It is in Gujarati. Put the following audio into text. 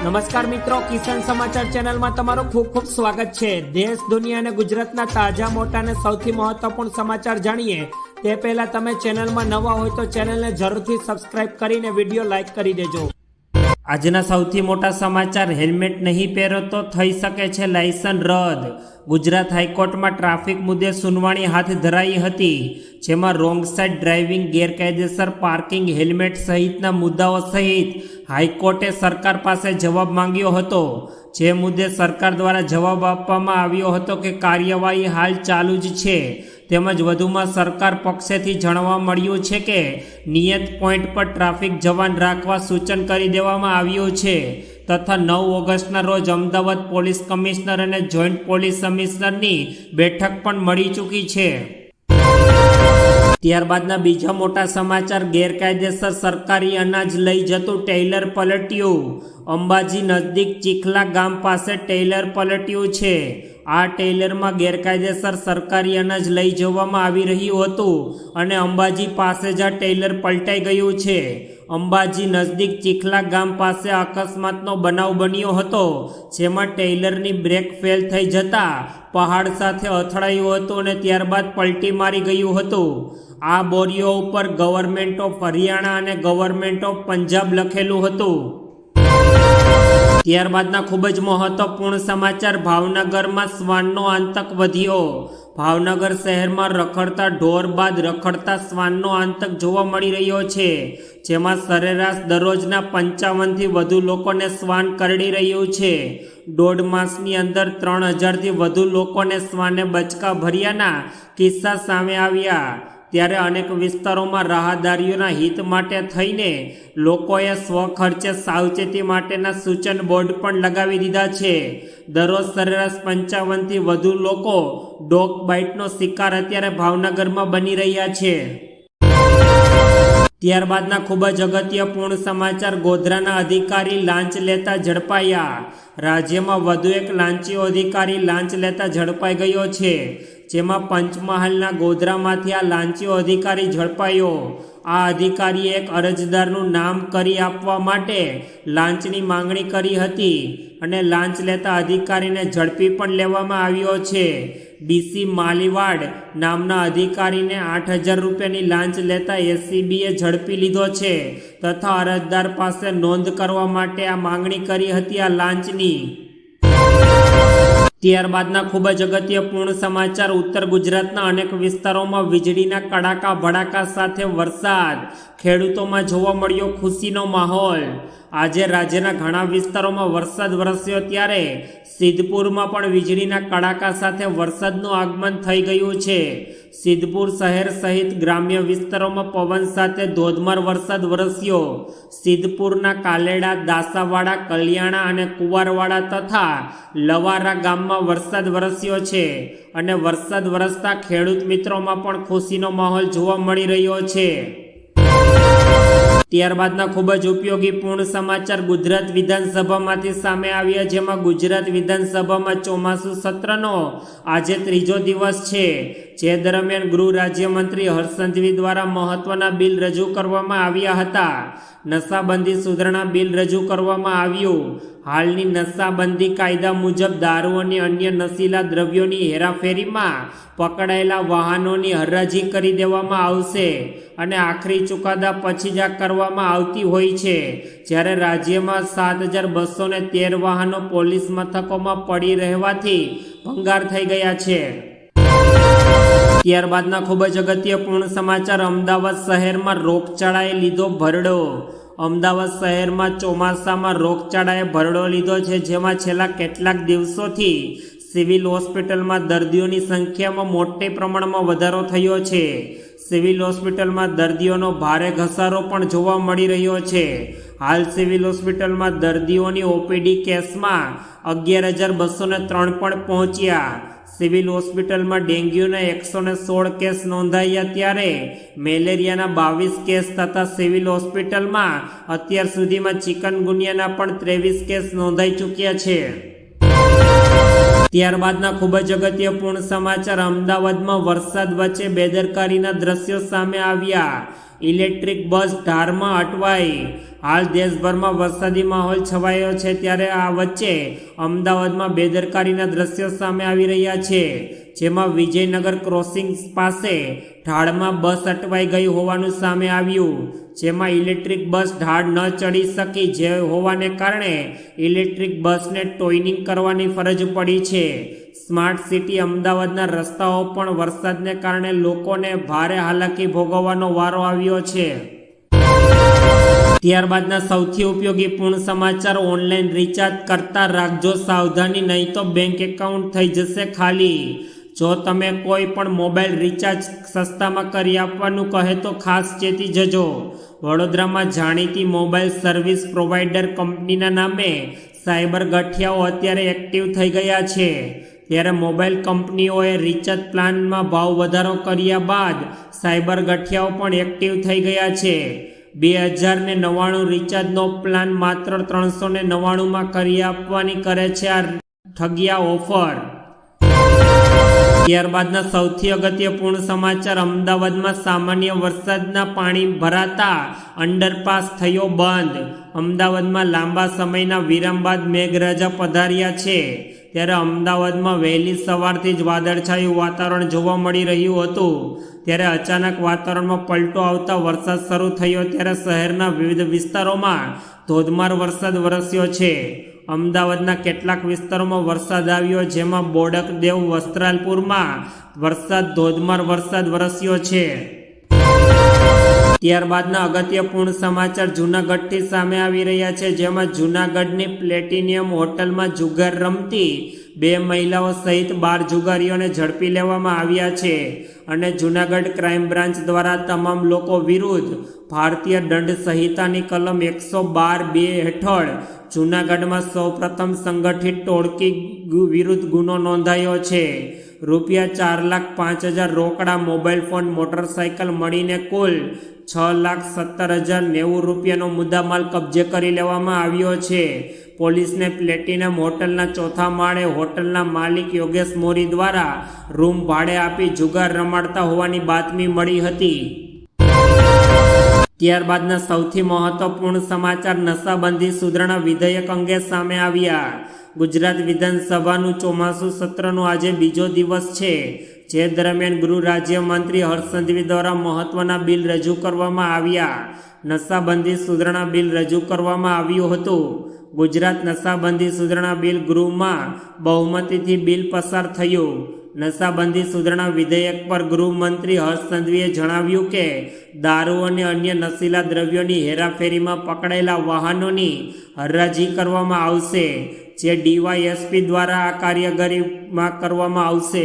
નમસ્કાર મિત્રો, કિસાન સમાચાર ચેનલમાં તમારું ખૂબ ખૂબ સ્વાગત છે। દેશ, દુનિયા અને ગુજરાતના તાજા, મોટા અને સૌથી મહત્વપૂર્ણ સમાચાર જાણીએ તે પહેલા તમે ચેનલમાં નવા હોય તો ચેનલને જરૂરથી સબસ્ક્રાઇબ કરીને વિડીયો લાઇક કરી દેજો। આજના સૌથી મોટા સમાચાર, હેલ્મેટ નહીં પહેરો તો થઈ શકે છે લાયસન્સ રદ। ગુજરાત હાઈકોર્ટમાં ટ્રાફિક મુદ્દે સુનાવણી હાથ ધરાઈ હતી, જેમાં રોંગ સાઇડ ડ્રાઇવિંગ, ગેરકાયદેસર પાર્કિંગ, હેલ્મેટ સહિતના મુદ્દાઓ સહિત હાઈકોર્ટે સરકાર પાસે જવાબ માંગ્યો હતો। જે મુદ્દે સરકાર દ્વારા જવાબ આપવામાં આવ્યો હતો કે કાર્યવાહી હાલ ચાલુ જ છે। તેમજ વધુમાં સરકાર પક્ષેથી જાણવા મળ્યું છે કે નિયત પોઈન્ટ પર ટ્રાફિક જવાન રાખવા સૂચન કરી દેવામાં આવ્યું છે તથા 9 ઓગસ્ટના રોજ અમદાવાદ પોલીસ કમિશનર અને જોઈન્ટ પોલીસ કમિશનરની બેઠક પણ મળી ચૂકી છે। ત્યારબાદના બીજા મોટા સમાચાર, ગેરકાયદેસર સરકારી અનાજ લઈ જતું ટેલર પલટ્યું। અંબાજી નજીક ચીખલા ગામ પાસે ટેલર પલટ્યું છે। આ ટેલરમાં ગેરકાયદેસર સરકારી અનાજ લઈ જવામાં આવી રહ્યું હતું અને અંબાજી પાસે જ આ ટેલર પલટાઈ ગયું છે। અંબાજી નજીક ચીખલા ગામ પાસે અકસ્માતનો બનાવ બન્યો હતો, જેમાં ટેલરની બ્રેક ફેલ થઈ જતા પહાડ સાથે અથડાયું હતું અને ત્યારબાદ પલટી મારી ગયું હતું। આ બોરીઓ ઉપર ગવર્મેન્ટ ઓફ હરિયાણા અને ગવર્મેન્ટ ઓફ પંજાબ લખેલું હતું। ત્યારબાદના ખૂબ જ મહત્વપૂર્ણ સમાચાર, ભાવનગરમાં શ્વાનનો આતંક વધ્યો। ભાવનગર શહેરમાં રખડતા ઢોર બાદ રખડતા શ્વાનનો આતંક જોવા મળી રહ્યો છે, જેમાં સરેરાશ દરરોજના 55થી વધુ લોકોને શ્વાન કરડી રહ્યું છે। 1.5 માસની અંદર 3000થી વધુ લોકોને શ્વાને બચકા ભર્યાના કિસ્સા સામે આવ્યા। ત્યારે અનેક વિસ્તારોમાં રાહદારીઓના હિત માટે થઈને લોકોએ સ્વખર્ચે સાવચેતી માટેના સૂચન બોર્ડ પણ લગાવી દીધા છે। દરરોજ સરેરાશ 55થી વધુ લોકો ડોગ બાઇટનો શિકાર અત્યારે ભાવનગરમાં બની રહ્યા છે। ત્યારબાદના ખૂબ જ અગત્યપૂર્ણ સમાચાર, ગોધરાના અધિકારી લાંચ લેતા ઝડપાયા। રાજ્યમાં વધુ એક લાંચીયો અધિકારી લાંચ લેતા ઝડપાઈ ગયો છે, જેમાં પંચમહાલના ગોધરામાંથી આ લાંચીયો અધિકારી ઝડપાયો। આ અધિકારીએ એક અરજદારનું નામ કરી આપવા માટે લાંચની માંગણી કરી હતી અને લાંચ લેતા અધિકારીને ઝડપી પણ લેવામાં આવ્યો છે। ડીસી માલીવાડ નામના અધિકારીને 8000 રૂપિયાની લાંચ લેતા એસીબીએ ઝડપી લીધો છે તથા અરજદાર પાસે નોંધ કરવા માટે આ માંગણી કરી હતી આ લાંચની। ત્યારબાદના ખૂબ જ અગત્યપૂર્ણ સમાચાર, ઉત્તર ગુજરાતના અનેક વિસ્તારોમાં વીજળીના કડાકા ભડાકા સાથે વરસાદ, ખેડૂતોમાં જોવા મળ્યો ખુશીનો માહોલ। આજે રાજ્યના ઘણા વિસ્તારોમાં વરસાદ વરસ્યો, ત્યારે સિદ્ધપુરમાં પણ વીજળીના કડાકા સાથે વરસાદનું આગમન થઈ ગયું છે। સિદ્ધપુર શહેર સહિત ગ્રામ્ય વિસ્તારોમાં પવન સાથે ધોધમાર વરસાદ વરસ્યો। સિદ્ધપુરના કાલેડા, દાસાવાડા, કલિયાણા અને કુવારવાડા તથા લવારા ગામમાં વરસાદ વરસ્યો છે અને વરસાદ વરસતા ખેડૂત મિત્રોમાં પણ ખુશીનો માહોલ જોવા મળી રહ્યો છે। ત્યારબાદના ખૂબ જ ઉપયોગી પૂર્ણ સમાચાર, ગુજરાત વિધાનસભામાંથી સામે આવ્યા, જેમાં ગુજરાત વિધાનસભામાં ચોમાસુ સત્રનો આજે 3જો દિવસ છે। જે દરમિયાન ગૃહ રાજ્યમંત્રી હર્ષ સંઘવી દ્વારા મહત્વના બિલ રજૂ કરવામાં આવ્યા હતા। નશાબંધી સુધારણા બિલ રજૂ કરવામાં આવ્યું। હાલની નશાબંધી કાયદા મુજબ દારૂ અને અન્ય નશીલા દ્રવ્યોની હેરાફેરીમાં પકડાયેલા વાહનોની હરાજી કરી દેવામાં આવશે અને આખરી ચુકાદા પછી જ આ કરવામાં આવતી હોય છે। જ્યારે રાજ્યમાં 7213 વાહનો પોલીસ મથકોમાં પડી રહેવાથી ભંગાર થઈ ગયા છે। ત્યારબાદના ખૂબ જ અગત્યપૂર્ણ સમાચાર, અમદાવાદ શહેરમાં રોગચાળાએ લીધો ભરડો। અમદાવાદ શહેરમાં ચોમાસામાં રોગચાળાએ ભરડો લીધો છે, જેમાં છેલ્લા કેટલાક દિવસોથી સિવિલ હોસ્પિટલમાં દર્દીઓની સંખ્યામાં મોટે પ્રમાણમાં વધારો થયો છે। સિવિલ હોસ્પિટલમાં દર્દીઓનો ભારે ઘસારો પણ જોવા મળી રહ્યો છે। હાલ સિવિલ હોસ્પિટલમાં દર્દીઓની ઓપીડી કેસમાં 11203 પણ પહોંચ્યા। સિવિલ હોસ્પિટલમાં ડેન્ગ્યુના 116 કેસ નોંધાયા, ત્યારે મેલેરિયાના 22 કેસ તથા સિવિલ હોસ્પિટલમાં અત્યાર સુધીમાં ચિકનગુનિયાના પણ 23 કેસ નોંધાઈ ચૂક્યા છે। ત્યારબાદના ખૂબ જ અગત્યપૂર્ણ સમાચાર, અમદાવાદમાં વરસાદ વચ્ચે બેદરકારીના દ્રશ્યો સામે આવ્યા। ઇલેક્ટ્રિક બસ ધારમાં અટવાઈ. હાલ દેશભરમાં વરસાદી માહોલ છવાયો છે, ત્યારે આ વચ્ચે અમદાવાદમાં બેદરકારીના દ્રશ્યો સામે આવી રહ્યા છે, જેમાં વિજયનગર ક્રોસિંગ પાસે ઢાળમાં બસ અટવાઈ ગઈ હોવાનું સામે આવ્યું, જેમાં ઇલેક્ટ્રિક બસ ઢાળ ન ચડી શકી જે હોવાને કારણે ઇલેક્ટ્રિક બસને ટોઈનિંગ કરવાની ફરજ પડી છે. સ્માર્ટ સિટી અમદાવાદના રસ્તાઓ પણ વરસાદને કારણે લોકોને ભારે હાલાકી ભોગવવાનો વારો આવ્યો છે. ત્યારબાદના સૌથી ઉપયોગી પૂર્ણ સમાચાર. ઓનલાઈન રિચાર્જ કરતા રાખજો સાવધાની, નહીં તો બેંક એકાઉન્ટ થઈ જશે ખાલી. જો તમે કોઈ પણ મોબાઈલ રિચાર્જ સસ્તામાં કરી આપવાનું કહે તો ખાસ ચેતી જજો. વડોદરામાં જાણીતી મોબાઈલ સર્વિસ પ્રોવાઈડર કંપનીના નામે સાયબર ગઠિયાઓ અત્યારે એક્ટિવ થઈ ગયા છે. ત્યારે મોબાઈલ કંપનીઓએ રિચાર્જ પ્લાનમાં ભાવ વધારો કર્યા બાદ સાયબર ગઠિયાઓ પણ એક્ટિવ થઈ ગયા છે. 2099 રિચાર્જનો પ્લાન માત્ર 399 કરી આપવાની કરે છે આ ઠગિયા ઓફર. ત્યારબાદના સૌથી અગત્યપૂર્ણ સમાચાર. અમદાવાદમાં સામાન્ય વરસાદના પાણી ભરાતા અંડરપાસ થયો બંધ. અમદાવાદમાં લાંબા સમયના વિરામ બાદ મેઘરાજા પધાર્યા છે, ત્યારે અમદાવાદમાં વહેલી સવારથી જ વાદળછાયું વાતાવરણ જોવા મળી રહ્યું હતું. ત્યારે અચાનક વાતાવરણમાં પલટો આવતા વરસાદ શરૂ થયો, ત્યારે શહેરના વિવિધ વિસ્તારોમાં ધોધમાર વરસાદ વરસ્યો છે. અમદાવાદના કેટલાક વિસ્તારોમાં વરસાદ આવ્યો, જેમાં બોડકદેવ વસ્ત્રાલપુરમાં ધોધમાર વરસાદ વરસ્યો છે. ત્યારબાદના અગત્યપૂર્ણ સમાચાર જૂનાગઢથી સામે આવી રહ્યા છે, જેમાં જૂનાગઢની પ્લેટિનિયમ હોટલમાં જુગાર રમતી 2 મહિલાઓ સહિત 12 જુગારીઓને ઝડપી લેવામાં આવ્યા છે, અને જૂનાગઢ ક્રાઇમ બ્રાન્ચ દ્વારા તમામ લોકો વિરુદ્ધ ભારતીય દંડ સંહિતાની કલમ 112(2) હેઠળ જૂનાગઢમાં સૌપ્રથમ સંગઠિત ટોળકી વિરુદ્ધ ગુનો નોંધાયો છે. ₹4,05,000 રોકડા, મોબાઈલ ફોન, મોટરસાયકલ મળીને કુલ ₹6,17,090નો મુદ્દામાલ કબજે કરી લેવામાં આવ્યો છે. પોલીસને પ્લેટિનમ હોટલના 4થા માળે હોટલના માલિક યોગેશ મોરી દ્વારા રૂમ ભાડે આપી જુગાર રમાડતા હોવાની બાતમી મળી હતી. ત્યારબાદના સૌથી મહત્વપૂર્ણ સમાચાર. નશાબંધી સુધારણા વિધેયક અંગે સામે આવ્યા. ગુજરાત વિધાનસભાનું ચોમાસુ સત્રનો આજે બીજો દિવસ છે, જે દરમિયાન ગૃહ રાજ્યમંત્રી હર્ષ સંઘવી દ્વારા મહત્વના બિલ રજૂ કરવામાં આવ્યા. નશાબંધી સુધારણા બિલ રજૂ કરવામાં આવ્યું હતું. ગુજરાત નશાબંધી સુધારણા બિલ ગૃહમાં બહુમતીથી બિલ પસાર થયું. નશાબંધી સુધારણા વિધેયક પર ગૃહમંત્રી હર્ષ સંઘવીએ જણાવ્યું કે દારૂ અને અન્ય નશીલા દ્રવ્યોની હેરાફેરીમાં પકડાયેલા વાહનોની હરાજી કરવામાં આવશે, જે DYSP દ્વારા આ કાર્યવાહીમાં કરવામાં આવશે.